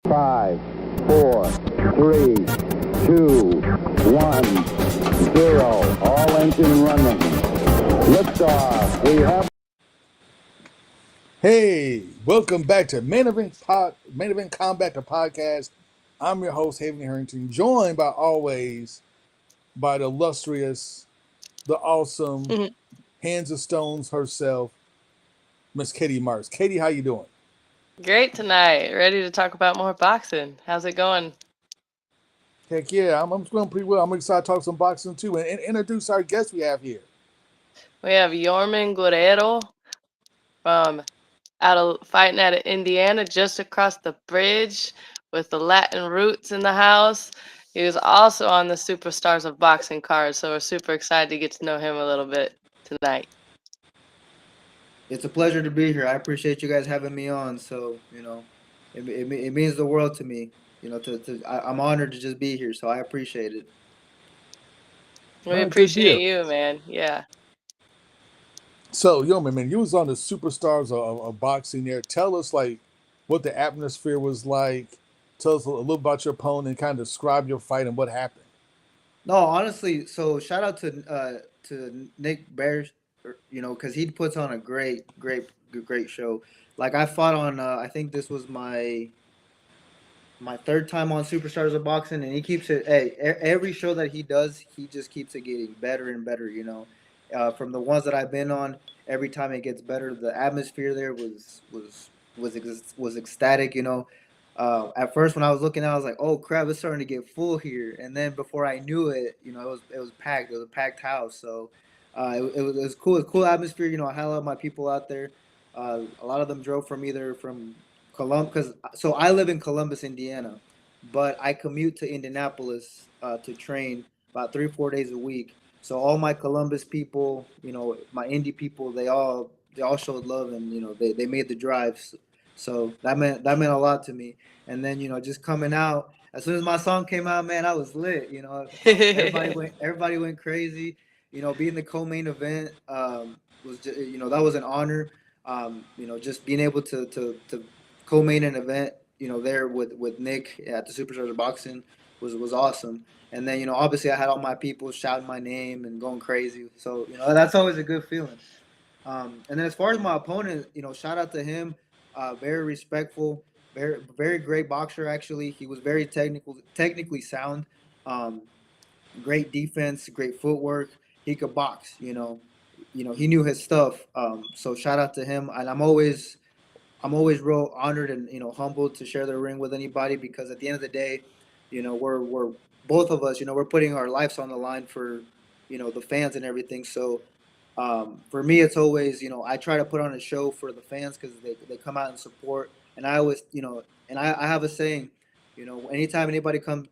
5, 4, 3, 2, 1, 0. All engine running. Liftoff. We have. Hey, welcome back to Main Event Combat, the podcast. I'm your host, Haven Harrington, joined by always by the illustrious, the awesome, Mhm. Hands of Stones herself, Miss Katie Marks. Katie, how you doing? Great tonight. Ready to talk about more boxing. How's it going? Heck yeah, I'm doing pretty well. I'm excited to talk some boxing too, and introduce our guest we have here. We have Yorman Guerrero from fighting out of Indiana, just across the bridge with the Latin roots in the house. He was also on the Superstars of Boxing card, so we're super excited to get to know him a little bit tonight. It's a pleasure to be here. I appreciate you guys having me on. So, it means the world to me. I'm honored to just be here. So I appreciate it. All We right, good appreciate deal. you, man. Yeah. So, yo, man, you was on the Superstars of Boxing there. Tell us, like, what the atmosphere was like. Tell us a little about your opponent and kind of describe your fight and what happened. No, honestly, so shout out to Nick Bears, because he puts on a great show. Like I fought on, I think this was my third time on Superstars of Boxing, and he keeps it. Hey, every show that he does, he just keeps it getting better and better. From the ones that I've been on, every time it gets better. The atmosphere there was ecstatic. At first when I was looking, I was like, "Oh crap, it's starting to get full here." And then before I knew it, it was packed. It was a packed house. So it was cool. It was cool atmosphere. I had a lot of my people out there. A lot of them drove from either from Columbus, so I live in Columbus, Indiana, but I commute to Indianapolis to train about 3 4 days a week. So all my Columbus people, my Indy people, they all showed love, and they made the drives. So that meant a lot to me. And then just coming out as soon as my song came out, man, I was lit. Everybody went crazy. Being the co-main event was just, that was an honor. Just being able to co-main an event, there with Nick at the Superstars of Boxing was awesome. And then obviously I had all my people shouting my name and going crazy. So that's always a good feeling. And then as far as my opponent, shout out to him. Very respectful, very great boxer. Actually, he was very technically sound. Um, Great defense, great footwork. He could box. He knew his stuff. So shout out to him. And I'm always real honored and humbled to share the ring with anybody, because at the end of the day, we're both of us, we're putting our lives on the line for the fans and everything. So for me, it's always, I try to put on a show for the fans because they come out and support. And I always, and I have a saying, anytime anybody comes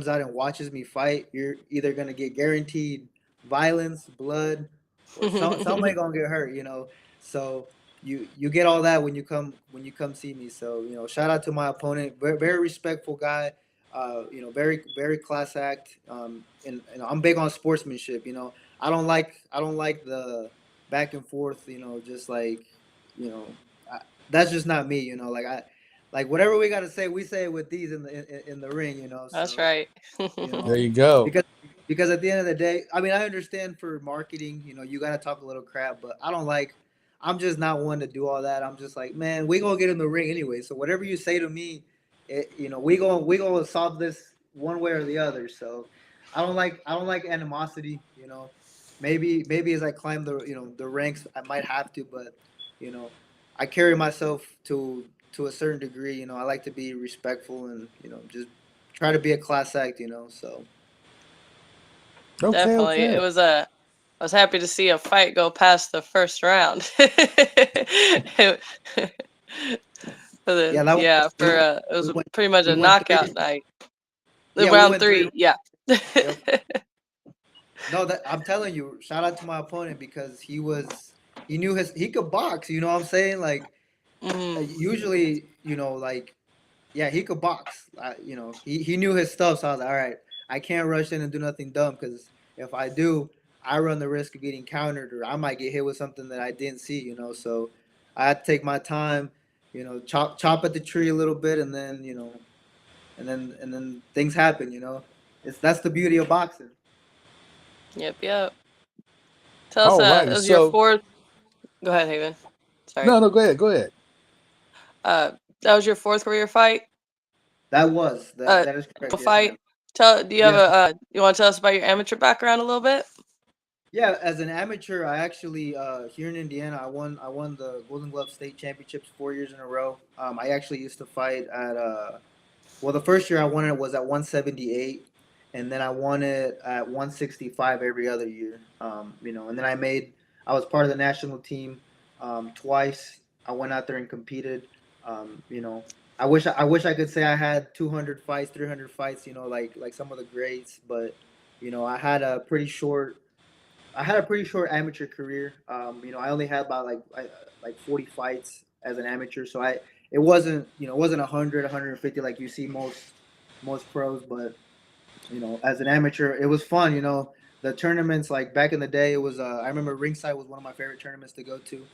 out and watches me fight, you're either gonna get guaranteed violence, blood, or somebody gonna get hurt. So you get all that when you come see me. So shout out to my opponent, very respectful guy. Very very class act. And I'm big on sportsmanship. I don't like the back and forth. Just like you know, I, that's just not me. Like whatever we got to say, we say it with these in the ring. That's So right. There you um, go. because at the end of the day, I mean, I understand for marketing, you got to talk a little crap, but I don't like. I'm just not one to do all that. I'm just like, man, we gonna get in the ring anyway. So whatever you say to me, we gonna solve this one way or the other. So I don't like animosity. Maybe as I climb the ranks, I might have to, but you know, I carry myself to a certain degree. I like to be respectful and just try to be a class act. So. Okay, Definitely. okay. I was happy to see a fight go past the first round. Yeah, that Yeah, we it we was went pretty much we a went knockout three. night. The Yeah, we round went three. three, yeah. Yep. No, that I'm telling you, shout out to my opponent because he could box. You know what I'm saying? Like Mm, usually, like yeah, he could box. He knew his stuff. So I was like, all right, I can't rush in and do nothing dumb because if I do, I run the risk of getting countered or I might get hit with something that I didn't see. So I had to take my time. Chop at the tree a little bit, and then and then things happen. That's the beauty of boxing. Yep. Tell us, All righty. it was your So fourth. Go ahead, Haven. Sorry. no, go ahead. Go ahead. That was your fourth career fight. That is correct. Yes, Fight. ma'am. Do you have Yes. you want to tell us about your amateur background a little bit? Yeah, as an amateur, I actually here in Indiana, I won the Golden Glove State Championships 4 years in a row. I actually used to fight at well, the first year I won it was at 178, and then I won it at 165 every other year. And then I was part of the national team twice. I went out there and competed. Um, you know, I wish I could say I had 200 fights, 300 fights. Like some of the greats, but I had a pretty short. I had a pretty short amateur career. I only had about like 40 fights as an amateur, so it wasn't 100, 150 like you see most pros, but as an amateur, it was fun. The tournaments like back in the day, it was I remember ringside was one of my favorite tournaments to go to.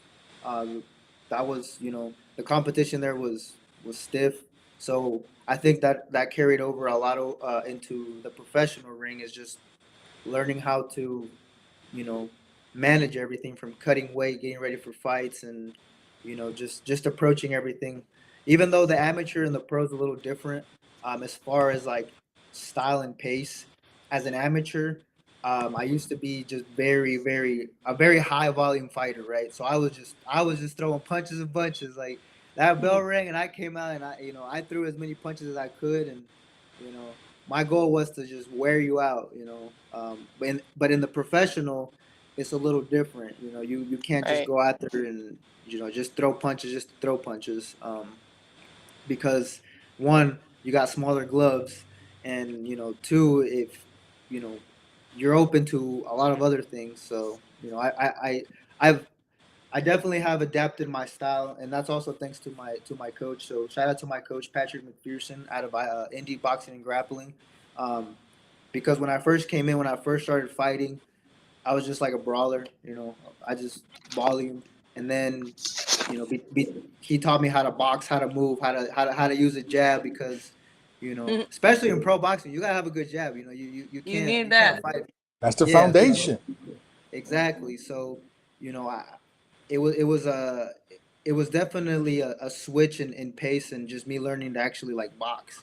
That was the competition there was stiff, so I think that carried over a lot into the professional ring is just learning how to you know, manage everything from cutting weight, getting ready for fights, and just approaching everything. Even though the amateur and the pro is a little different, as far as like style and pace. As an amateur, I used to be just a very high volume fighter, right? So I was just throwing punches and bunches. Like that bell rang and I came out and I threw as many punches as I could, and you know my goal was to just wear you out. But in the professional, it's a little different. You can't just Right. go out there and just throw punches just to throw punches. Because one, you got smaller gloves, and two, if you know you're open to a lot of other things. So I've I definitely have adapted my style, and that's also thanks to my coach. So shout out to my coach Patrick McPherson out of Indie Boxing and Grappling, um, because when I first came in, when I first started fighting, I was just like a brawler. I just volume, and then he taught me how to box, how to move, how to use a jab because Mhm. especially in pro boxing, you gotta have a good jab. You You can't need you can't that. fight. That's the Yeah, foundation. exactly. So, I it was definitely a switch in pace and just me learning to actually like box.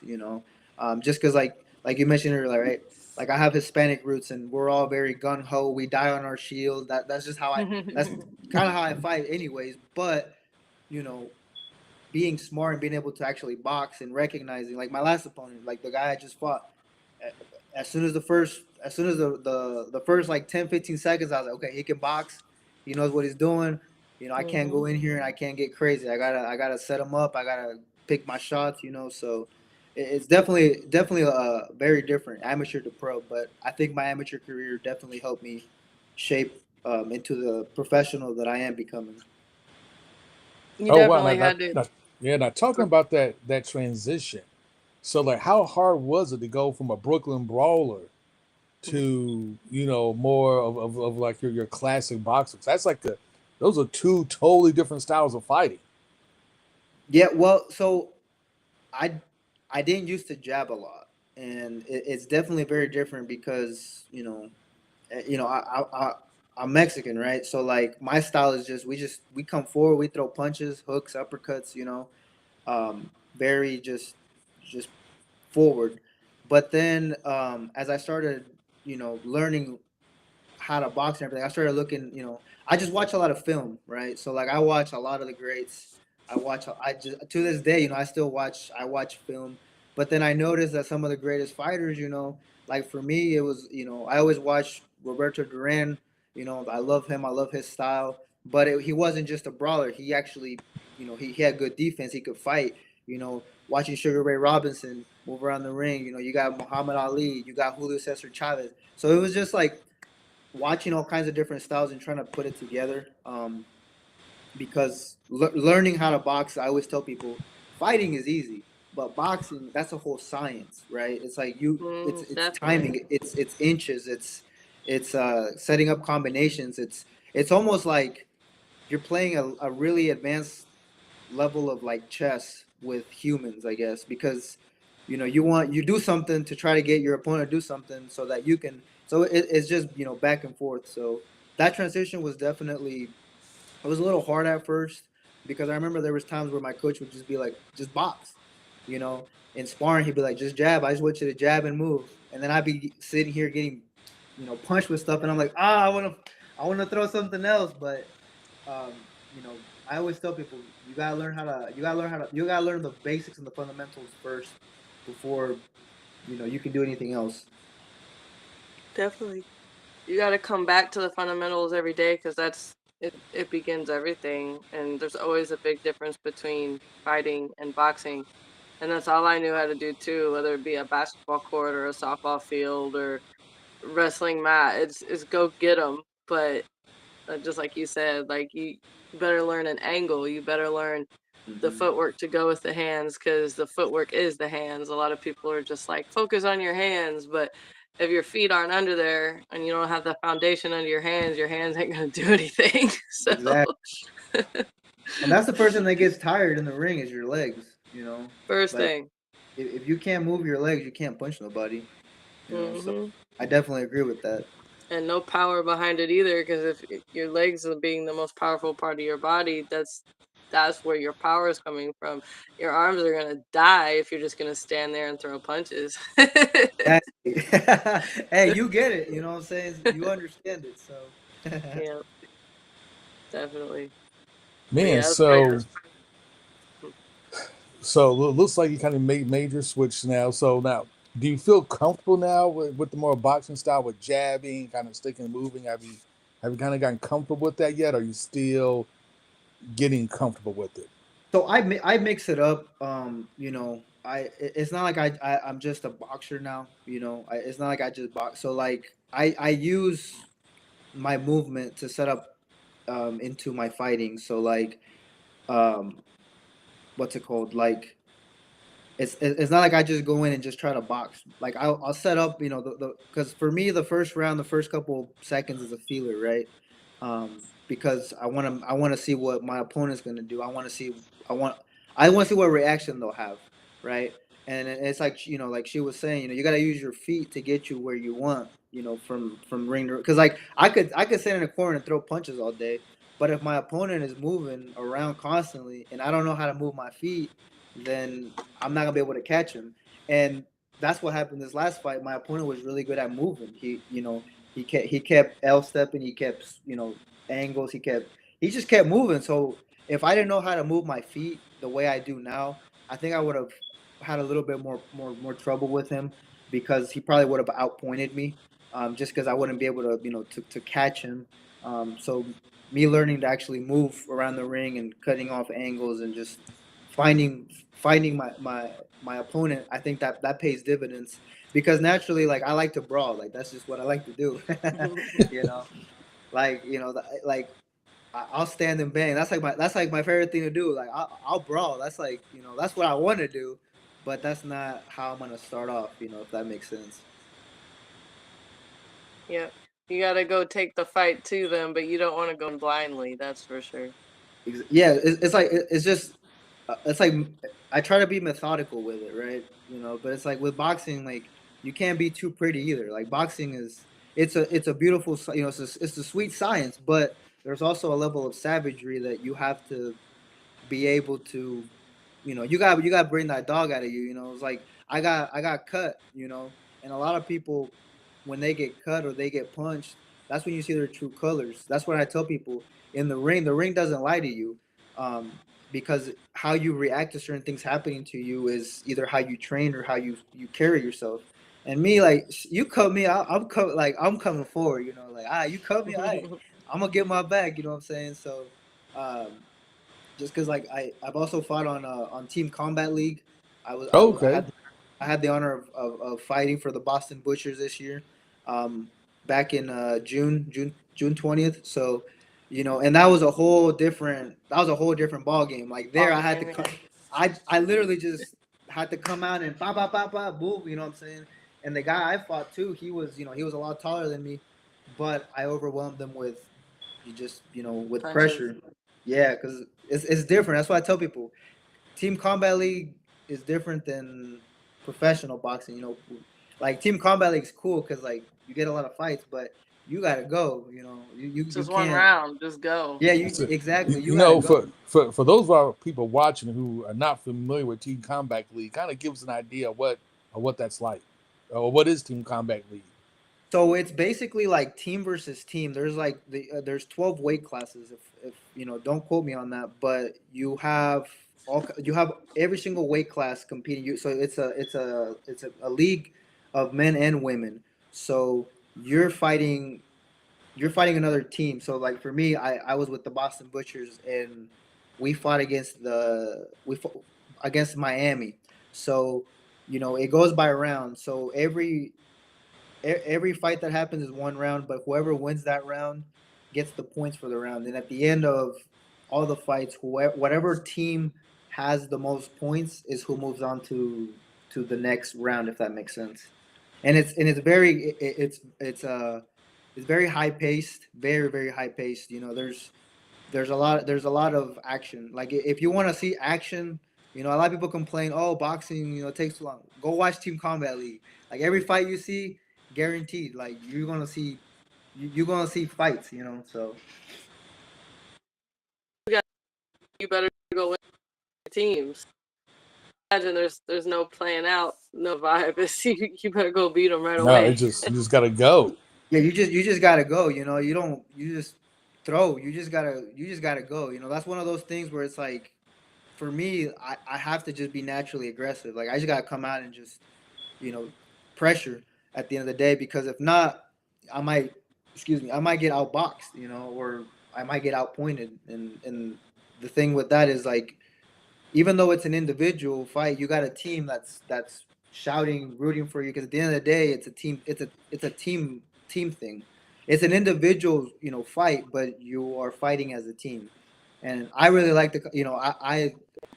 Just because like you mentioned earlier, right? Like I have Hispanic roots and we're all very gun ho. We die on our shield. That's just how I. That's kind of how I fight, anyways. But you know, being smart and being able to actually box and recognizing, like my last opponent, like the guy I just fought, as soon as the first like 10, 15 seconds, I was like, okay, he can box. He knows what he's doing. I can't Mhm. go in here and I can't get crazy. I gotta set him up. I gotta pick my shots. So it's definitely very different amateur to pro. But I think my amateur career definitely helped me shape into the professional that I am becoming. You Oh wow, definitely had to. yeah. Now talking about that transition. So like, how hard was it to go from a Brooklyn brawler to more of like your classic boxers? That's like those are two totally different styles of fighting. Yeah, well, so I I didn't used to jab a lot, and it's definitely very different because I'm Mexican, right? So like my style is we come forward, we throw punches, hooks, uppercuts, very just forward. But then as I started, learning how to box and everything, I started looking. I just watch a lot of film, right? So like I watch a lot of the greats. I just to this day, I still watch film. But then I noticed that some of the greatest fighters, like for me, it was I always watch Roberto Duran. I love him. I love his style. But he wasn't just a brawler. He actually, he had good defense. He could fight. Watching Sugar Ray Robinson move around the ring. You got Muhammad Ali. You got Julio Cesar Chavez. So it was just like watching all kinds of different styles and trying to put it together. Because learning how to box, I always tell people, fighting is easy, but boxing, that's a whole science, right? It's like it's Definitely. timing, it's inches, it's setting up combinations. It's almost like you're playing a really advanced level of like chess with humans, I guess, because you do something to try to get your opponent to do something so that you can. So it's just back and forth. So that transition was definitely, it was a little hard at first because I remember there was times where my coach would just be like, just box, you know. In sparring, he'd be like, just jab. I just want you to jab and move, and then I'd be sitting here getting, punched with stuff, and I'm like, I want to throw something else, but I always tell people you gotta learn the basics and the fundamentals first before you can do anything else. Definitely. You got to come back to the fundamentals every day because it begins everything. And there's always a big difference between fighting and boxing. And that's all I knew how to do too, whether it be a basketball court or a softball field or wrestling mat. It's go get them. But just like you said, like you better learn an angle. You better learn the Hmm. footwork to go with the hands because the footwork is the hands. A lot of people are just like focus on your hands, but if your feet aren't under there and you don't have the foundation under your hands ain't gonna do anything. So Exactly. And that's the first thing that gets tired in the ring is your legs. first Like thing. if you can't move your legs, you can't punch nobody. So Hmm. I definitely agree with that. And no power behind it either, because if your legs are being the most powerful part of your body, that's where your power is coming from. Your arms are gonna die if you're just gonna stand there and throw punches. Exactly. Hey, you get it. You know what I'm saying? You understand it. So Yeah, definitely. But Man, yeah, that's great. looks like you kind of made major switch now. So now, do you feel comfortable now with the more boxing style with jabbing, kind of sticking and moving? Have you kind of gotten comfortable with that yet? Or are you still getting comfortable with it? so I mix it up. It's not like I'm just a boxer now. It's not like I just box. So like I use my movement to set up into my fighting. So like um what's it called? Like it's not like I just go in and just try to box. Like I'll set up, the because for me the first round, the first couple seconds is a feeler, right? Because I want to see what my opponent's gonna do. I want I want to see what reaction they'll have, right? And it's like like she was saying, you got to use your feet to get you where you want, from ring to, because like I could sit in a corner and throw punches all day, but if my opponent is moving around constantly and I don't know how to move my feet, then I'm not gonna be able to catch him. And that's what happened this last fight. My opponent was really good at moving. He kept L stepping. He kept angles. He just kept moving. So if I didn't know how to move my feet the way I do now, I think I would have had a little bit more trouble with him because he probably would have outpointed me. Just because I wouldn't be able to to catch him. So me learning to actually move around the ring and cutting off angles and just finding my opponent, I think that pays dividends because naturally, like I like to brawl, like that's just what I like to do. you know, like I'll stand and bang. That's like my favorite thing to do. Like I'll brawl. That's like that's what I want to do, but that's not how I'm gonna start off. If that makes sense. Yeah. You gotta go take the fight to them, but you don't want to go in blindly, that's for sure. Yeah, it's like it's just it's like I try to be methodical with it, right? But it's like with boxing, like you can't be too pretty either. Like boxing is it's a beautiful it's a sweet science, but there's also a level of savagery that you have to be able to you got to bring that dog out of you. It's like I got cut, and a lot of people when they get cut or they get punched, that's when you see their true colors. That's what I tell people in the ring. The ring doesn't lie to you, because how you react to certain things happening to you is either how you train or how you carry yourself. And me, like you cut me, I'm coming forward. Like you cut me, I'm gonna get my back. You know what I'm saying? So, um, just because like I've also fought on Team Combat League. I Okay. had the honor of fighting for the Boston Butchers this year, um, back in June 20th. So, and that was a whole different ball game. Like there, Ball I had to game, come, yeah. I literally just had to come out and boom. You know what I'm saying? And the guy I fought too, he was a lot taller than me, but I overwhelmed him with with Punches. pressure. Yeah, because it's different. That's why I tell people Team Combat League is different than professional boxing. Like Team Combat League is cool because like you get a lot of fights, but you gotta go. You Just one can't. round, just go. Yeah, So, exactly. You you gotta know, go. for those of our people watching who are not familiar with Team Combat League, kind of gives an idea of what that's like, or what is Team Combat League. So it's basically like team versus team. There's like there's 12 weight classes. If don't quote me on that, but you have every single weight class competing. So it's a league of men and women. So you're fighting another team. So like for me, I was with the Boston Butchers and we fought against Miami. So it goes by round. So every fight that happens is one round, but whoever wins that round gets the points for the round. And at the end of all the fights, whatever team has the most points is who moves on to the next round, if that makes sense. And it's very high paced, very very high paced. There's a lot of action. Like if you want to see action, a lot of people complain, oh, boxing, takes too long. Go watch Team Combat League. Like every fight you see, guaranteed. Like you're gonna see fights. So You better go with teams. Imagine there's no playing out, no vibe. You better go beat them right No, away. you just gotta go. yeah, you just gotta go. You just throw. You just gotta go. That's one of those things where it's like, for me, I have to just be naturally aggressive. Like I just gotta come out and just you know, pressure at the end of the day, because if not, I might, I might get outboxed, or I might get outpointed. And the thing with that is like, even though it's an individual fight, you got a team that's shouting, rooting for you. Because at the end of the day, it's a team. It's a team thing. It's an individual, fight, but you are fighting as a team. And I really like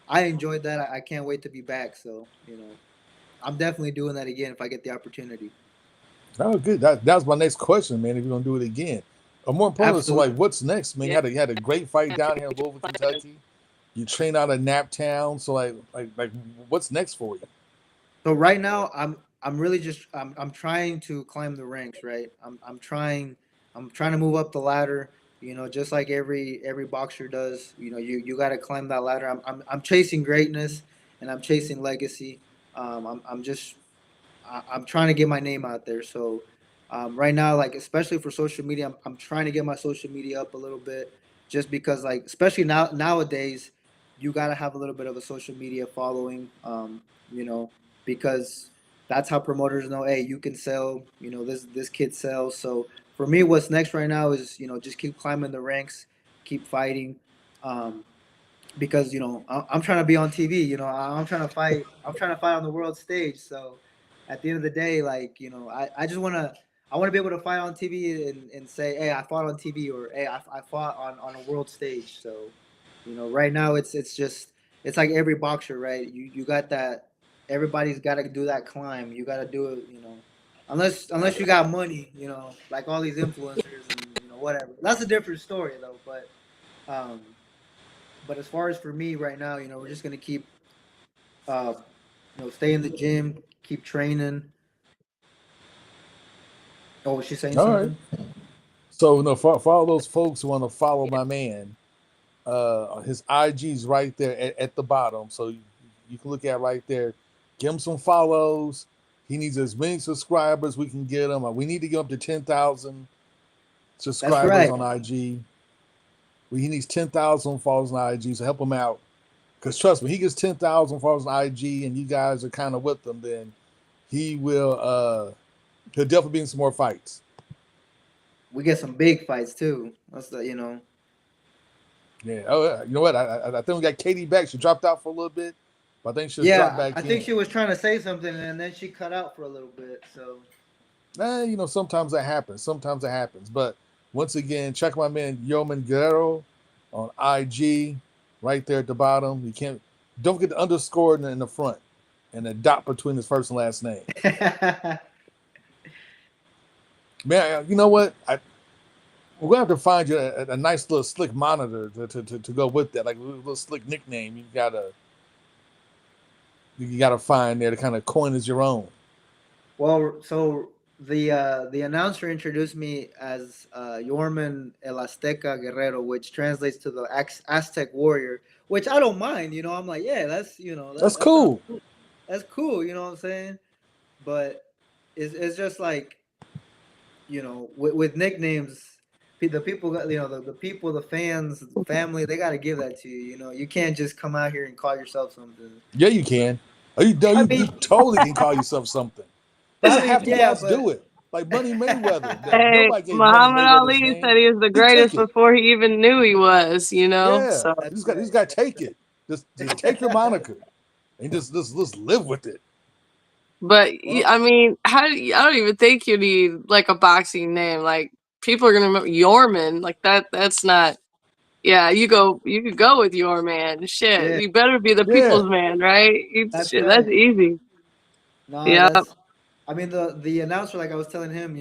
I enjoyed that. I can't wait to be back. So I'm definitely doing that again if I get the opportunity. Oh, good. That was my next question, man. If you're gonna do it again, or more importantly, so like, Absolutely. what's next, man? Yeah. You had a great fight down here in Louisville, Kentucky. You train out of Naptown, so like, what's next for you? So right now, I'm really just I'm trying to climb the ranks. Right. I'm trying to move up the ladder. Just like every boxer does. You got to climb that ladder. I'm chasing greatness, and I'm chasing legacy. I'm just I'm trying to get my name out there. So right now, like especially for social media, I'm trying to get my social media up a little bit, just because like especially nowadays, you got to have a little bit of a social media following. You know, because that's how promoters know, hey, you can sell. This kid sells. So for me, what's next right now is just keep climbing the ranks, keep fighting. Um, because I'm trying to be on TV. I'm trying to fight. I'm trying to fight on the world stage. So at the end of the day, like I just I want to be able to fight on TV and say, hey, I fought on TV, or hey, I fought on a world stage. So right now it's just it's like every boxer, right? You got that. Everybody's got to do that climb. You got to do it. Unless you got money, like all these influencers and whatever. That's a different story though. Um, but as far as for me right now, we're just gonna keep, uh, stay in the gym, keep training. Oh, was she saying All right. something? So no, for all those folks who want to follow my man, his IG's right there at the bottom, so you can look at it right there. Give him some follows. He needs as many subscribers we can get him. We need to get up to 10,000 That's subscribers right. on IG. He needs 10,000 followers on IG, so help him out. Because trust me, he gets 10,000 followers on IG, and you guys are kind of with him, then he will. He'll definitely be in some more fights. We get some big fights too. That's the Yeah. Oh, yeah. You know what? I think we got Katie back. She dropped out for a little bit, but I think she'll drop Yeah, I back think in. she was trying to say something and then she cut out for a little bit. So Sometimes that happens. Sometimes that happens. But once again, check my man Yoman Guerrero on IG, right there at the bottom. You can't. Don't forget the underscore in the front and a dot between his first and last name. Man, you know what? We're gonna have to find you a nice little slick monitor to go with that, like a little slick nickname. You gotta. you got to find there to kind of coin as your own. Well, so the announcer introduced me as Yorman El Azteca Guerrero, which translates to the Aztec warrior, which I don't mind. I'm like, yeah, that's That's that sounds cool. that's cool. You know what I'm saying? But it's just like with nicknames, the people, the people, the fans, the family, they got to give that to you. You can't just come out here and call yourself something. Yeah, you So can. Oh, you, I you mean, totally can call yourself something. I Listen, mean, half the yeah, cats but do it. Like Money Mayweather. Hey, Nobody gave Money Muhammad Mayweather his Ali name. said he was the He took greatest it. before he even knew he was, Yeah, So that's you just got to take right. it. Just take your moniker and just live with it. but Well, I mean, I don't even think you need like a boxing name. Like people are gonna remember Yorman. Like that's not. Yeah, you could go with your man. Shit, yeah, you better be the Yeah. people's man, right? that's Shit, that's right. easy. No, Yeah. that's. I mean, the announcer, like I was telling him,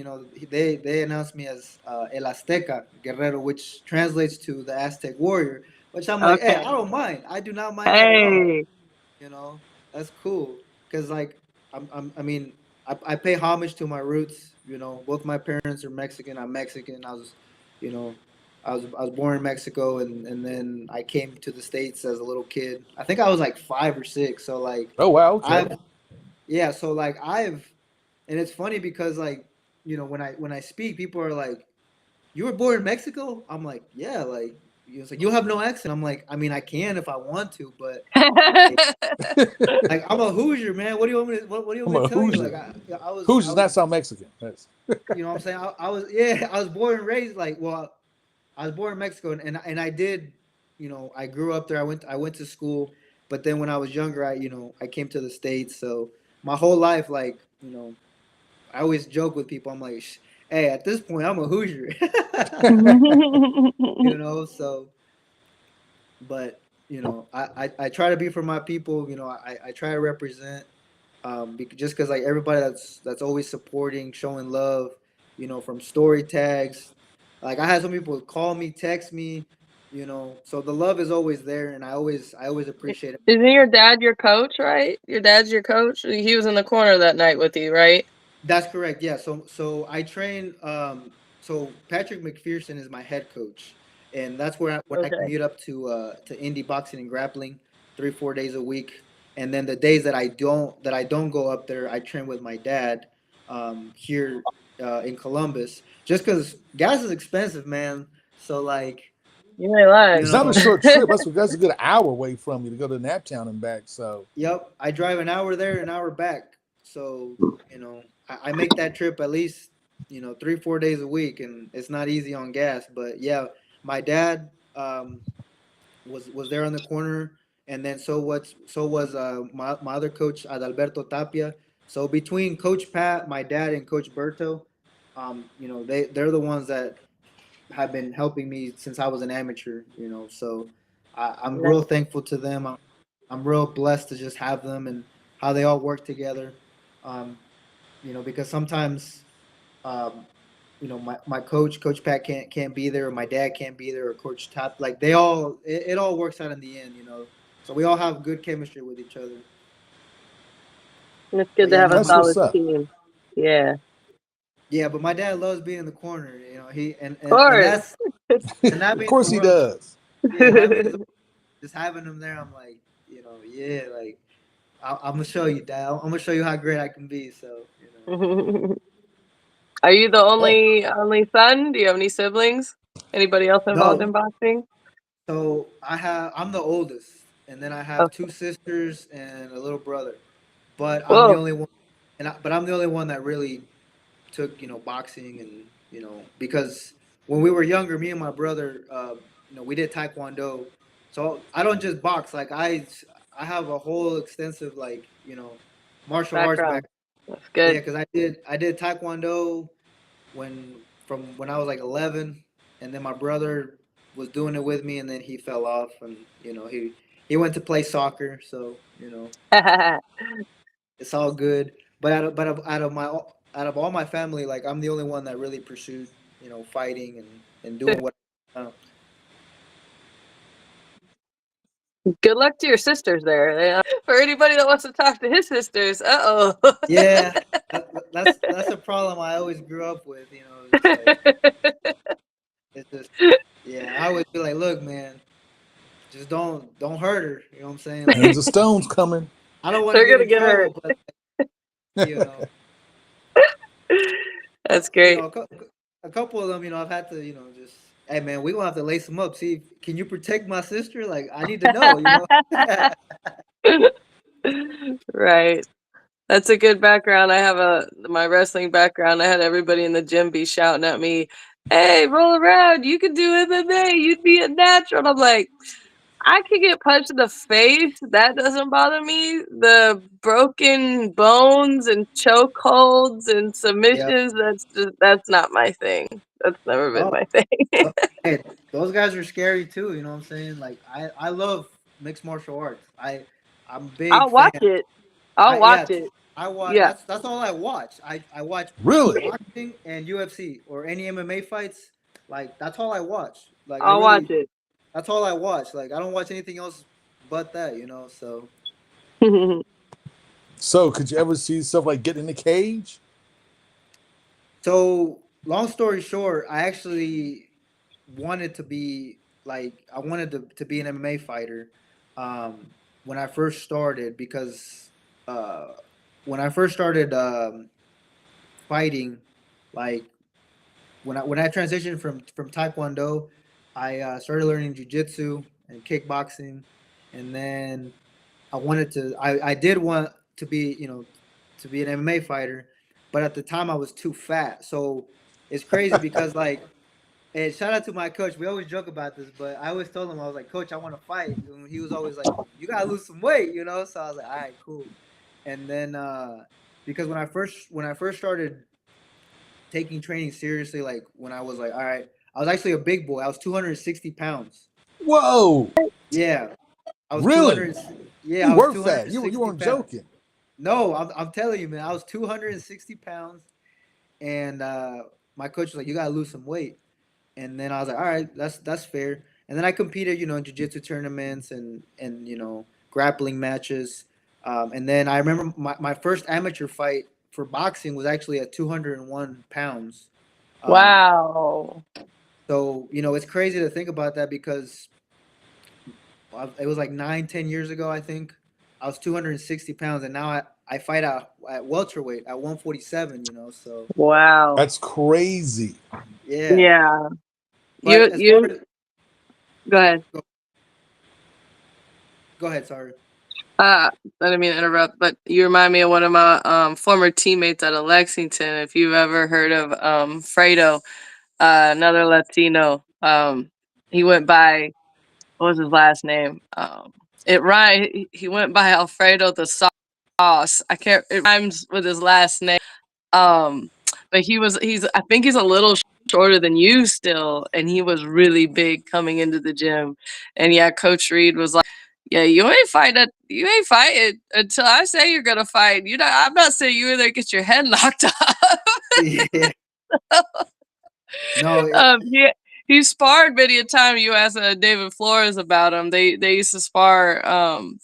they announced me as El Azteca Guerrero, which translates to the Aztec warrior. Which I'm like, hey, Okay. I don't mind. I do not mind that at all. Hey. You know, that's cool. Cause like I mean, I pay homage to my roots. Both my parents are Mexican. I'm Mexican. You know, I was born in Mexico, and then I came to the States as a little kid. I think I was like 5 or 6. So like, Oh wow. Okay. I've yeah. So like and it's funny because like when I speak, people are like, "You were born in Mexico?" I'm like, "Yeah." Like, it's like you have no accent. I'm like, I mean, I can if I want to, but like I'm a Hoosier, man. What do you want me to what do you I'm want me a to tell you? Like Hoosier. I was Hoosier I does was not sound Mexican. That's what I'm saying? I was yeah, I was born and raised like I was born in Mexico and I did, I grew up there. I went to school, but then when I was younger, I came to the States. So my whole life like, I always joke with people. I'm like, "Hey, at this point I'm a Hoosier." So but I try to be for my people. I try to represent, just because like everybody that's always supporting, showing love, from story tags. Like I had some people call me, text me, so the love is always there, and I always appreciate it. Isn't your dad your coach, right? Your dad's your coach? He was in the corner that night with you, right? That's correct. Yeah. So I train. So Patrick McPherson is my head coach, and that's where when I Okay. commute up to indie boxing and grappling 3-4 days a week, and then the days that I don't go up there, I train with my dad, here in Columbus. Just because gas is expensive, man. So like You may you it's lie. not a know, short trip. That's a good hour away from you to go to Naptown and back. So yep, I drive an hour there, an hour back. So, I make that trip at least, 3-4 days a week, and it's not easy on gas. But yeah, my dad was there on the corner, and then so was my other coach Adalberto Tapia. So between Coach Pat, my dad, and Coach Berto, they're the ones that have been helping me since I was an amateur. So I'm real thankful to them. I'm real blessed to just have them and how they all work together. Um, because sometimes, um, my Coach Pat can't be there, or my dad can't be there, or Coach Top. Like it all works out in the end. So we all have good chemistry with each other. It's But good to yeah, have no, a that's solid what's up. team. Yeah. Of yeah, but my dad loves being in the corner. He and course. that's and that Of means the course he world. does. Yeah, that means just having him there. I'm like, yeah, like I'm gonna show you, Dad. I'm gonna show you how great I can be. So. Are you the Oh, only son? Do you have any siblings? Anybody else involved No, in boxing? so I'm the oldest, and then I have Okay. two sisters and a little brother. But I'm the Whoa. only one, but I'm the only one that really took boxing, and because when we were younger, me and my brother, we did taekwondo. So I don't just box. Like I have a whole extensive like martial arts Background. background. That's Yeah, good. because I did taekwondo when I was like 11, and then my brother was doing it with me, and then he fell off, and he went to play soccer, so it's all good. But out of all my family, like I'm the only one that really pursued fighting and doing what. Uh, Good luck to your sisters there. For anybody that wants to talk to his sisters, Yeah, that's a problem I always grew up with. It's like it's just yeah. I always be like, look, man, just don't hurt her. You know what I'm saying? Like, Hands of stones coming. I don't want to They're get gonna in get hurt. trouble, but you know, That's you great. know, a couple of them, I've had to, just hey, man, we gonna have to lace them up. See, can you protect my sister? Like, I need to know. Right. That's a good background. I have my wrestling background. I had everybody in the gym be shouting at me, "Hey, roll around! You can do MMA. You'd be a natural." And I'm like, I could get punched in the face. That doesn't bother me. The broken bones and chokeholds and Yeah. submissions, that's not my thing. That's never been Oh, my thing. hey, those guys are scary too. You know what I'm saying? Like, I love mixed martial arts. I'm a big I'll watch fan. it. I'll watch Yeah, it. I watch. Yeah, That's all I watch. I watch Really? boxing and UFC or any MMA fights. Like, that's all I watch. Like, I'll watch it. that's all I watch. Like, I don't watch anything else but that. So So, could you ever see stuff like get in the cage? so long story short, I actually wanted to be like I wanted to be an MMA fighter um, when I first started because uh, when I first started fighting, like when I transitioned from Taekwondo, I started learning Jiu-Jitsu and kickboxing, and then I did want to be to be an MMA fighter, but at the time I was too fat. So it's crazy because like, and shout out to my coach. We always joke about this, but I always told him, I was like, Coach, I want to fight. And he was always like, you gotta lose some weight. So I was like, all right, cool. And then because when I first started taking training seriously, like when I was like, all right, I was actually a big boy. I was 260 pounds. Whoa! Yeah, I was Really? 200. Yeah, You I was were fat. You 260 weren't pounds. joking. No, I'm telling you, man, I was 260 pounds, and my coach was like, you gotta lose some weight. And then I was like, all right, that's fair. And then I competed, in jiu-jitsu tournaments and grappling matches. And then I remember my first amateur fight for boxing was actually at 201 pounds. Um, Wow. so it's crazy to think about that because it was like 9, 10 years ago. I think I was 260 pounds, and now I fight at welterweight at 147. So Wow. That's crazy. yeah. Yeah. But You as far you as go ahead. go ahead, sorry. I didn't mean to interrupt, but you remind me of one of my former teammates out of Lexington. If you've ever heard of Fredo, another Latino. He went by, what was his last name? He went by Alfredo the Sauce. I can't. It rhymes with his last name. Um, but he's I think he's a little shorter than you still, and he was really big coming into the gym. And yeah, Coach Reed was like, "Yeah, you ain't fighting until I say you're gonna fight. I'm not saying you either get your head knocked off." Yeah. No, Yeah, he sparred many a time. You asked David Flores about him. They used to spar,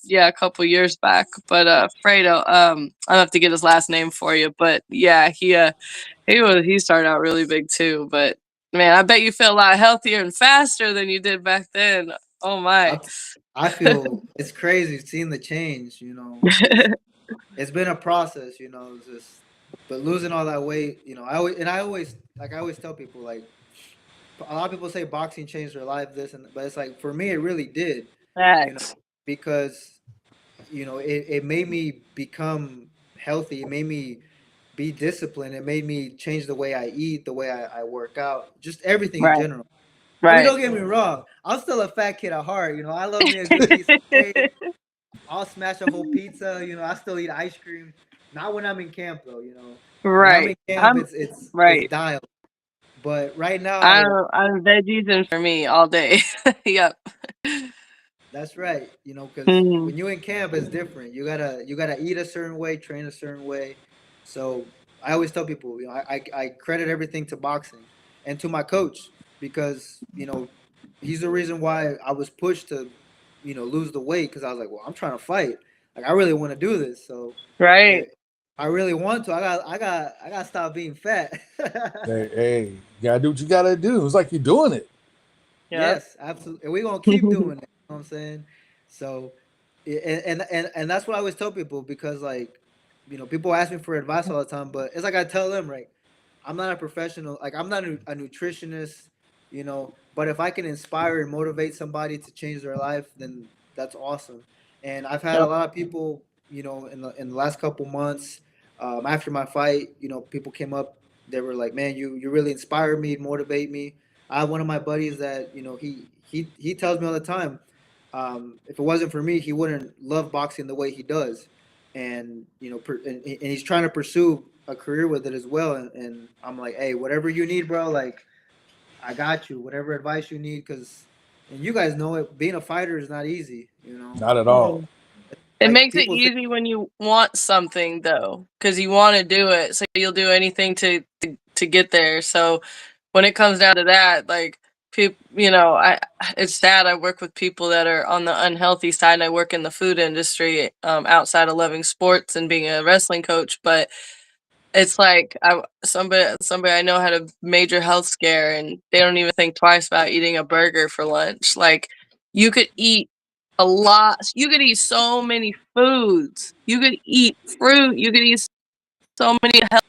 yeah, a couple years back. But Fredo, I'll have to get his last name for you. But yeah, he started out really big too. But man, I bet you feel a lot healthier and faster than you did back then. Oh my. I, I feel it's crazy seeing the change. It's been a process. It's just, but losing all that weight. I always tell people like a lot of people say boxing changed their life, but it's like for me it really did. You know, Facts. because it made me become healthy. It made me be disciplined. It made me change the way I eat, the way I work out, just everything in Right. general. I mean, Right. don't get me wrong. I'm still a fat kid at heart. I love me a good piece of steak. I'll smash a whole pizza. I still eat ice cream. Not when I'm in camp though. When I'm in Right. camp, I'm it's right. dialed. But right now, I'm veggies and for me all day. Yep. that's right. Because Mhm. when you're in camp, it's different. You gotta eat a certain way, train a certain way. So I always tell people, I credit everything to boxing and to my coach because he's the reason why I was pushed to lose the weight because I was like, well, I'm trying to fight. Like I really want to do this. So Right. if I really want to, I got to stop being fat. Hey, you gotta do what you gotta do. It's like you're doing it. Yep. Yes, absolutely. And we're gonna keep doing it. You know what I'm saying? So, and that's what I always tell people because like, people ask me for advice all the time, but it's like I tell them, right? I'm not a professional. Like I'm not a nutritionist, But if I can inspire and motivate somebody to change their life, then that's awesome. And I've had a Yep. lot of people, in the last couple months, after my fight, people came up. They were like, "Man, you really inspire me, motivate me." I have one of my buddies that he tells me all the time, if it wasn't for me, he wouldn't love boxing the way he does, and and he's trying to pursue a career with it as well. And I'm like, hey, whatever you need, bro, like I got you. Whatever advice you need, because and you guys know it, being a fighter is not easy. Not at all. Mhm. It Like makes it people think, easy when you want something though, because you want to do it, so you'll do anything to get there. So when it comes down to that, like people, I it's sad. I work with people that are on the unhealthy side, and I work in the food industry, outside of loving sports and being a wrestling coach. But it's like somebody I know had a major health scare, and they don't even think twice about eating a burger for lunch. Like you could eat a lot. You could eat so many foods. You could eat fruit. You could eat so many healthy.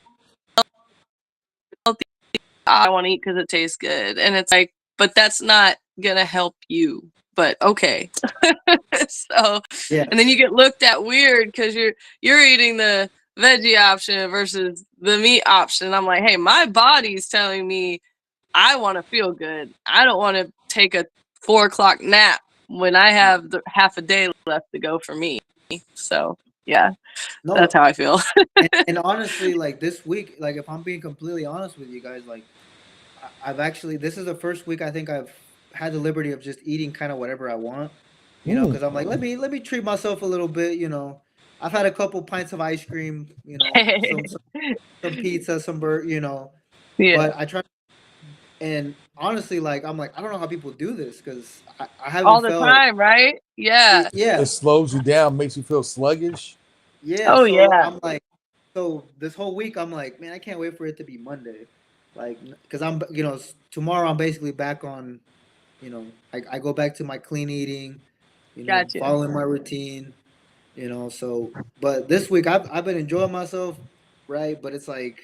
I want to eat because it tastes good, and it's like, but that's not gonna help you. But okay, so, and then you yes, get looked at weird because you're eating the veggie option versus the meat option. I'm like, hey, my body's telling me I want to feel good. I don't want to take a 4 o'clock nap when I have half a day left to go for me. So yeah, that's no, how I feel. and honestly, like this week, like if I'm being completely honest with you guys, like I've actually this is the first week I think I've had the liberty of just eating kind of whatever I want, Mm. because I'm like let me treat myself a little bit. I've had a couple pints of ice cream, some pizza, some burger. Yeah, But I try, and honestly, like I'm like I don't know how people do this because I haven't all the felt, time, right? Yeah. It yeah, slows you down, makes you feel sluggish. yeah. Oh So yeah. I'm like, so this whole week I'm like, man, I can't wait for it to be Monday, like because tomorrow I'm basically back on, I go back to my clean eating, Gotcha. following my routine, so but this week I've been enjoying myself, right? But it's like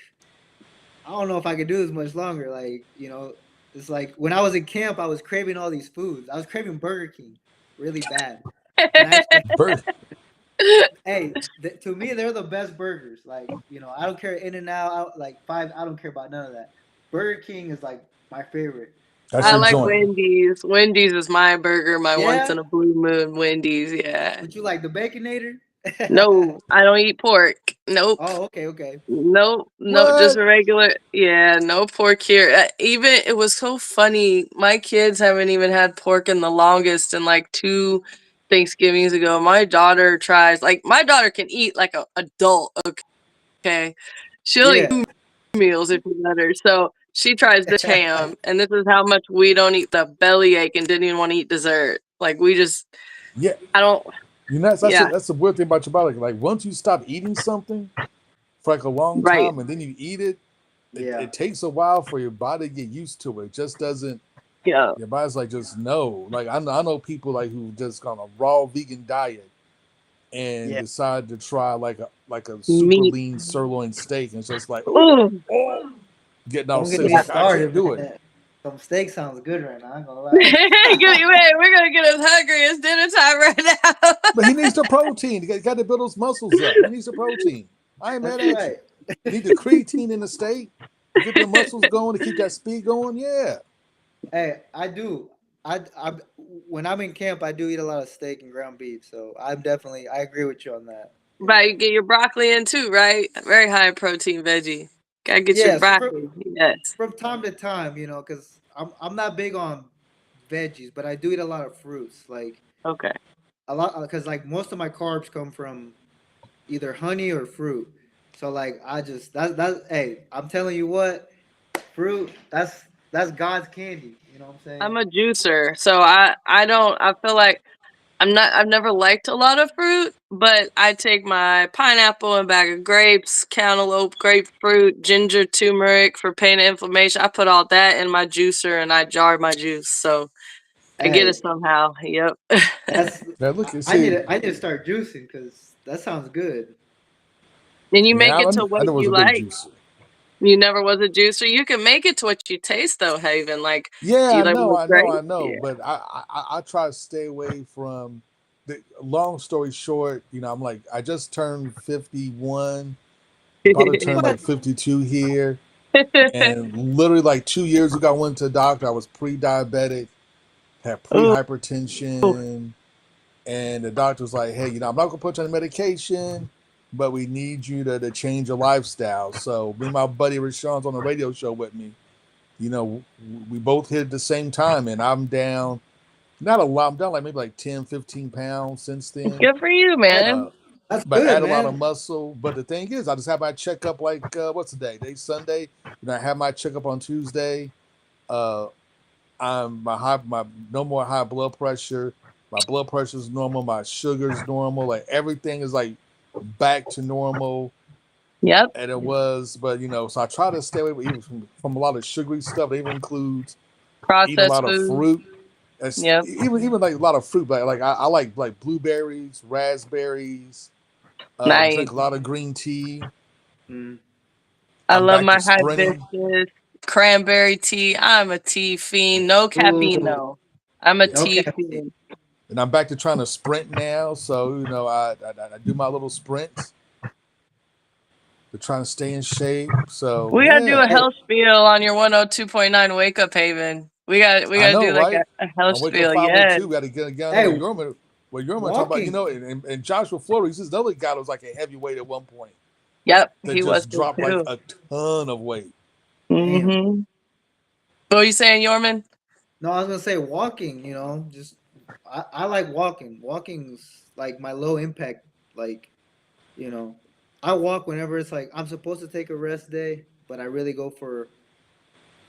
I don't know if I could do this much longer. Like, it's like when I was in camp, I was craving all these foods. I was craving Burger King really bad. And I actually, Bur- hey, to me, they're the best burgers. Like, I don't care In and Out, like Five, I don't care about none of that. Burger King is like my favorite. That's I your Now, like joint. Wendy's. Wendy's is my burger, my once yeah, in a blue moon Wendy's, yeah. would you like the Baconator? No, I don't eat pork. Nope. Oh, okay, okay. Nope, no, just What? a regular. Yeah, no pork here. Even it was so funny. My kids haven't even had pork in the longest, in like 2 Thanksgivings ago. My daughter tries, like, my daughter can eat like a adult. Okay, she'll eat Yeah. 2 meals if you let her. So she tries this ham, and this is how much we don't eat the belly ache and didn't even want to eat dessert. Like we just, Yeah. I don't. That's Yeah, that's the weird thing about your body. Like once you stop eating something for like a long right. time and then you eat it, Yeah. it takes a while for your body to get used to it. It just doesn't. Yeah, Your body's like just no. Like I know people like who just on a raw vegan diet and Yeah. decide to try like a super meat. lean sirloin steak and it's just like Ooh, oh getting all Don't get sick. It's me yeah. like I can't started, do it. man. Some steak sounds good right now. I ain't gonna lie. Wait, we're gonna get us hungry. It's dinner time right But now. he needs the protein. He got to build those muscles up. He needs the protein. I ain't mad That's at you. right. You need the creatine in the steak to get the muscles going to keep that speed going. Yeah. Hey, I do. I when I'm in camp, I do eat a lot of steak and ground beef. So I agree with you on that. Right, you get your broccoli in too, right? Very high protein veggie. Gotta get your Yeah. So broccoli. Yes. from time to time, because I'm not big on veggies, but I do eat a lot of fruits. Like Okay. a lot because like most of my carbs come from either honey or fruit. So like I just that hey, I'm telling you what, fruit that's God's candy. You know what I'm saying? I'm a juicer, so I don't. I feel like I've never liked a lot of fruit, but I take my pineapple and bag of grapes, cantaloupe, grapefruit, ginger, turmeric for pain and inflammation. I put all that in my juicer and I jar my juice. So I get it Hey, somehow. Yep. that's Now look and I need see, to start juicing because that sounds good. And you man, make it to I what never was you a big like. juicer. You never was a juicer. You can make it to what you taste though, Haven. Like, do Yeah, you like with I grape? know, Yeah. but I try to stay away from the long story short, I'm like I just turned 51, about to turn What? like 52 here, and literally like 2 years ago I went to the doctor. I was pre-diabetic, had Ooh, pre-hypertension, and the doctor was like, "Hey, I'm not gonna put you on medication, but we need you to change your lifestyle." So me and my buddy Rashawn's on the radio show with me. We both hit at the same time, and I'm down not a lot. I'm down like maybe like 10, 15 pounds since then. good for you, That's, man. Uh, that's but good, add a lot of man. muscle. But the thing is, I just have my checkup like what's the day? Today's Sunday. I have my checkup on Tuesday. Uh, I'm my no more high blood pressure. My blood pressure is normal. My sugar's normal. Like everything is like back to normal, Yep. and it was. But so I try to stay away even from a lot of sugary stuff. It even includes eating a Processed lot of food. fruit. It's, Yep. even like a lot of fruit, but like I like blueberries, raspberries. Nice. Drink a lot of green tea. Mm. I I'm love back to my sprinting. hibiscus, cranberry tea. I'm a tea fiend. No caffeine Ooh, though. I'm a tea okay. fiend. And I'm back to trying to sprint now. So I do my little sprints to try to stay in shape. So We gotta do a yeah, Hey, health spiel on your 102.9 Wake Up Haven. We I gotta know, do like right? a health I wake up spiel. Yes. 5:02. We got to get on there with hey, Yorman. Well, Yorman talk about walking. and Joshua Flores. He's another guy that was like a heavyweight at one point Yep. that He was just good dropped like too. a ton of weight. Damn. Mm-hmm. What are you saying, Yorman? No, I was gonna say walking. Just I like walking. Walking's like my low impact. Like you know, I walk whenever it's like I'm supposed to take a rest day, but I really go for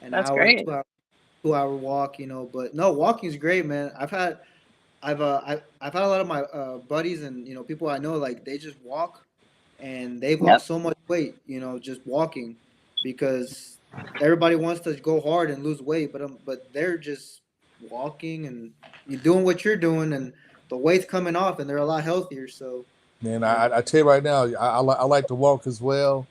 an That's hour, great. 2 hour walk. But no, walking is great, man. I've had a lot of my buddies and people I know like they just walk and they've Yep. lost so much weight, just walking because everybody wants to go hard and lose weight, but they're just walking and you're doing what you're doing and the weight's coming off and they're a lot healthier. So, Man, you know, I tell you right now, I like to walk as well.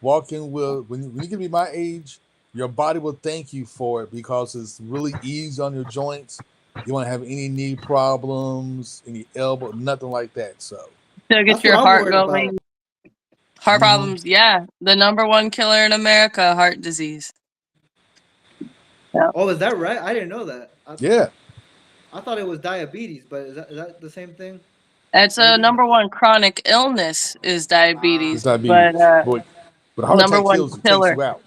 Walking will when you get to be my age, your body will thank you for it because it's really easy on your joints. You won't have any knee problems, any elbow, nothing like that. So, To that's get what your I'm heart worried about. going. Heart hmm problems, yeah. The number one killer in America, heart disease. Yeah. Oh, is that right? I didn't know that. yeah, I thought it was diabetes, but is that the same thing? It's a Maybe. number one chronic illness is Ah, it's diabetes, but diabetes, but a heart number attack one kills you, takes killer. you out.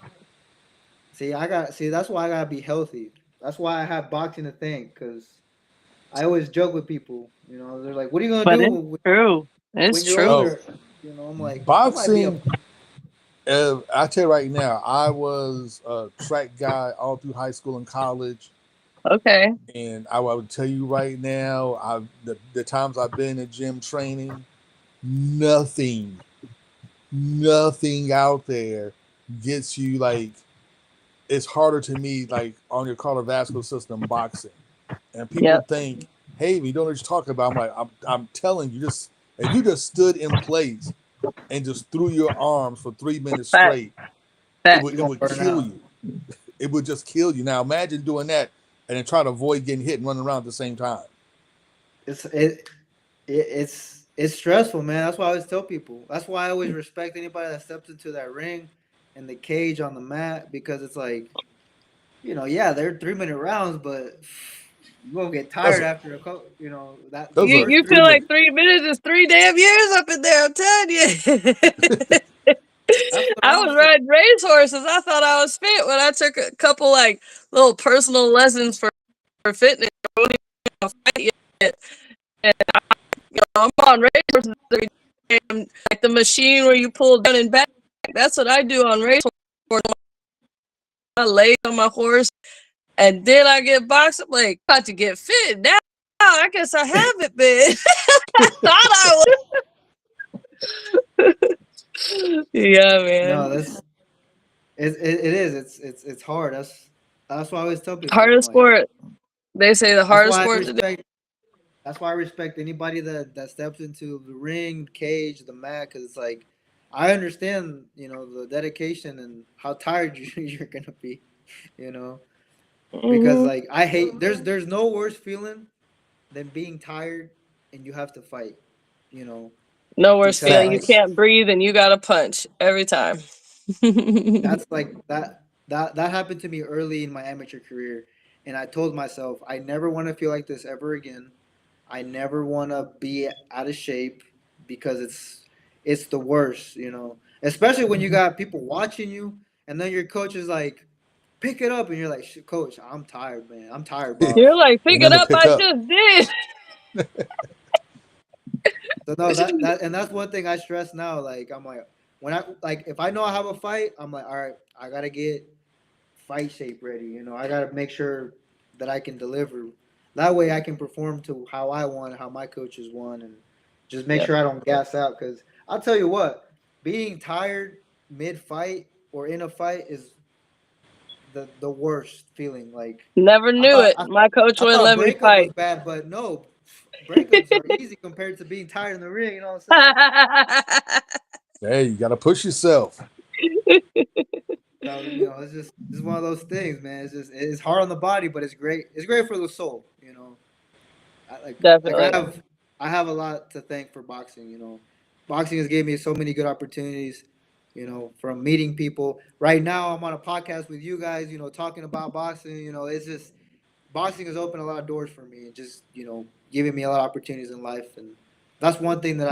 see. That's why I gotta be healthy. That's why I have boxing to thank, because I always joke with people. They're like, "What are you gonna But do it's true. It's when you're true. Oh, older?" I'm like, I might be a. boxing. I tell you right now, I was a track guy all through high school and college, Okay. and I would tell you right now, the times I've been in gym training, nothing nothing out there gets you like it's harder to me like on your cardiovascular system boxing. And people Yep. think, hey, we don't know what you're talking about. I'm telling you, just if you just stood in place and just threw your arms for 3 minutes Fact. straight, Fact. You're it gonna would burn kill out. you. It would just kill you. Now imagine doing that and then try to avoid getting hit and running around at the same time. It's it, it's stressful, man. That's why I always tell people. That's why I always respect anybody that steps into that ring and the cage on the mat because it's like, yeah, they're 3 minute rounds, but you're gonna get Those tired are after a couple. That those those are You first three. feel like 3 minutes. 3 minutes is 3 damn years up in there, I'm telling you. That's what I I'm was saying. riding racehorses. I thought I was fit when I took a couple like little personal lessons for fitness. I wasn't even fight yet. And I'm on racehorses every day. Like the machine where you pull down and back. That's what I do on racehorses. I lay on my horse and then I get boxed. I'm like, about to get fit now. I guess I haven't been. I thought I was. Yeah, No, man. that's it is. It's hard. That's what I always tell people. I'm Hardest like, sport. They say the that's hardest why I sport to do. respect. That's why I respect anybody that steps into the ring, cage, the mat, because it's like, I understand, the dedication and how tired you're gonna be, you know, because Hmm. like I hate there's no worse feeling than being tired and you have to fight, you know, No worse because feeling. You like Facts. can't breathe and you got to punch every time. that's like that happened to me early in my amateur career, and I told myself I never want to feel like this ever again. I never want to be out of shape because it's the worst, especially when you got people watching you, and then your coach is like, pick it up, and you're like, Coach, I'm tired, man, I'm tired, boss. You're like, pick Ain't it nothing to up. pick I up. just did. So no, that's one thing I stress now. Like I'm like, when I like if I know I have a fight, I'm like, all right, I gotta get fight shape ready. I gotta make sure that I can deliver. That way, I can perform to how I want, how my coaches want, and just make Yep. sure I don't gas out. Because I'll tell you what, being tired mid fight or in a fight is the worst feeling. Like Never I knew thought it. My coach I wouldn't thought let me breakup was fight. bad, but no, breakups are easy compared to being tired in the ring. You know what I'm saying? Hey, you gotta push yourself. So it's just one of those things, man. It's hard on the body, but it's great. It's great for the soul. Like Definitely. I have a lot to thank for boxing. Boxing has given me so many good opportunities. From meeting people. Right now, I'm on a podcast with you guys. Talking about boxing. It's just boxing has opened a lot of doors for me, and just giving me a lot of opportunities in life. And that's one thing that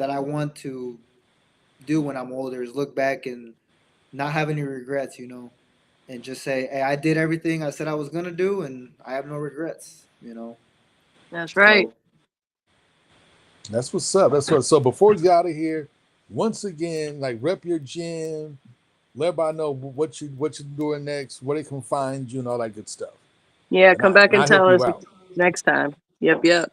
I want to do when I'm older is look back and not have any regrets. And just say, hey, I did everything I said I was gonna do, and I have no regrets. That's right. So That's what's up. That's what. So before we get out of here, once again, like rep your gym, let everybody know what you're doing next, where they can find you, and all that good stuff. Yeah, And come I back and and I help tell you us out. next time. Yep, yep.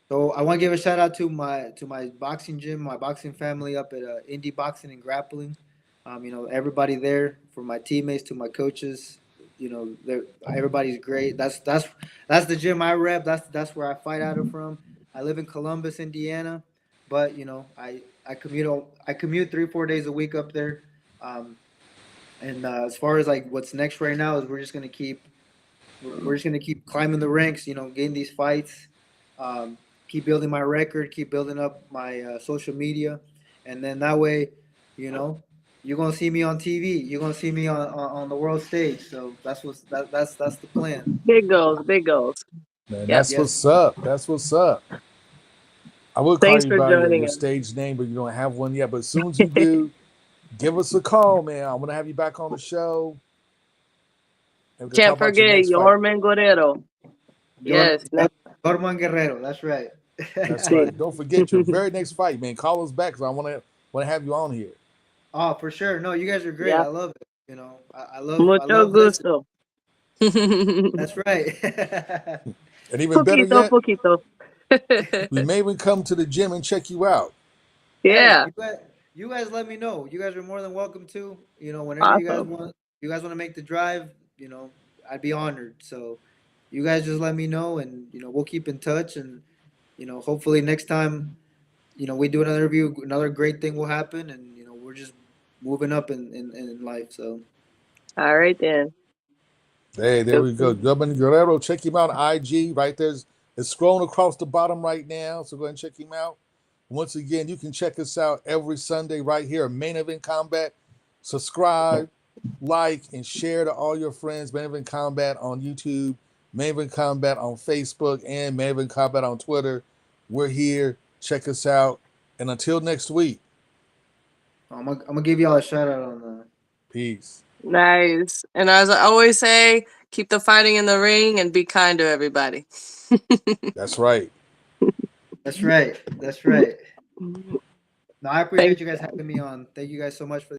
So I want to give a shout out to my boxing gym, my boxing family up at Indie Boxing and Grappling. Everybody there, from my teammates to my coaches. Everybody's great. That's the gym I rep. That's where I fight out of from. I live in Columbus, Indiana, but I commute 3-4 days a week up there. Um, and as far as like what's next right now is we're just gonna keep climbing the ranks. Getting these fights, um, keep building my record, keep building up my social media, and then that way, you know, you're gonna see me on TV. You're gonna see me on the world stage. So that's the plan. Big goals, big goals. Man, Yep. that's Yes. what's up. That's what's up. I would call Thanks you for by your, joining your us. stage name, but you don't have one yet. But as soon as you do, give us a call, man. I want to have you back on the show, and we can talk Can't about your forget next fight. Yorman Guerrero. Your Yes. Next. Norman Guerrero. That's right. That's See. right. Don't forget your very next fight, man. Call us back because I want to have you on here. Oh, for sure. No, you guys are great. I Yep. love it. I Mucho love listening. gusto. That's right. And even better Poquito, yet, poquito. we may even come to the gym and check you out. Hey, Yeah. you guys let me know. You guys are more than welcome to. Whenever Awesome. you guys want to make the drive, I'd be honored. So you guys just let me know, and we'll keep in touch, and hopefully next time, we do another interview, another great thing will happen, and we're just moving up in life. So All right then. Hey, there Cool, we go. cool. Dublin Guerrero. Check him out on IG. Right there's it's scrolling across the bottom right now. So go ahead and check him out. Once again, you can check us out every Sunday right here at Main Event Combat. Subscribe, like, and share to all your friends. Main Event Combat on YouTube, Main Event Combat on Facebook, and Main Event Combat on Twitter. We're here. Check us out. And until next week, I'm gonna give y'all a shout out on the. peace. Nice. And as I always say, keep the fighting in the ring and be kind to everybody. That's right. That's right. That's right. No, I appreciate Thanks. you guys having me on. Thank you guys so much for